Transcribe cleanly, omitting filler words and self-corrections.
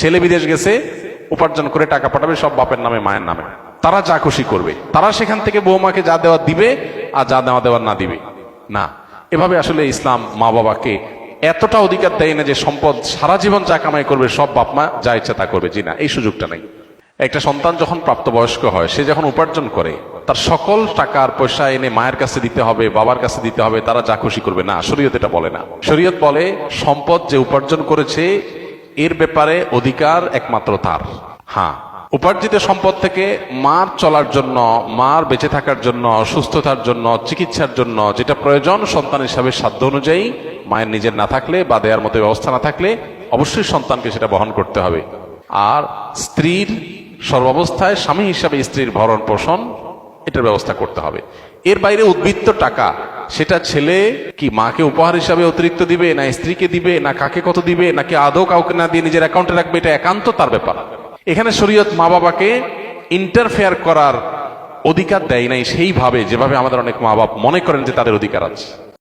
ছেলে বিদেশ গেছে, উপার্জন করে টাকা পাঠাবে সব বাপের নামে মায়ের নামে, তারা যা খুশি করবে, তারা সেখান থেকে বৌমাকে যা দেওয়া দিবে আর যা দেওয়ার না দিবে না। এভাবে আসলে ইসলাম মা বাবাকে এতটা অধিকার দেয় না যে সম্পদ সারা জীবন যা কামাই করবে সব বাপ মা যা ইচ্ছা তা করবে, জি না, এই সুযোগটা নেই। একটা সন্তান যখন প্রাপ্তবয়স্ক হয়, সে যখন উপার্জন করে, তার সকল টাকার পয়সা এনে মায়ের কাছে দিতে হবে, বাবার কাছে দিতে হবে, তারা যা খুশি করবে না, শরীয়ত এটা বলে না। শরীয়ত বলে সম্পদ যে উপার্জন করেছে এর ব্যাপারে অধিকার একমাত্র তার। হ্যাঁ, উপার্জিত সম্পদ থেকে মার চলার জন্য, মার বেঁচে থাকার জন্য, সুস্থতার জন্য, চিকিৎসার জন্য যেটা প্রয়োজন সন্তান হিসাবে সাধ্য অনুযায়ী, মায়ের নিজের না থাকলে বা দেওয়ার মতো ব্যবস্থা না থাকলে অবশ্যই সন্তানকে সেটা বহন করতে হবে। আর স্ত্রীর সর্বাবস্থায় স্বামী হিসাবে স্ত্রীর ভরণ পোষণ এটার ব্যবস্থা করতে হবে। এর বাইরে উদ্বৃত্ত টাকা, সেটা ছেলে কি মাকে উপহার হিসাবে অতিরিক্ত দিবে, না স্ত্রীকে দিবে, না কাকে কত দিবে, নাকি আদৌ কাউকে না দিয়ে নিজের অ্যাকাউন্টে রাখবে, এটা একান্ত তার ব্যাপার। এখানে শরীয়ত মা বাবাকে ইন্টারফেয়ার করার অধিকার দেয় নাই সেইভাবে যেভাবে আমাদের অনেক মা বাবা মনে করেন যে তাদের অধিকার আছে।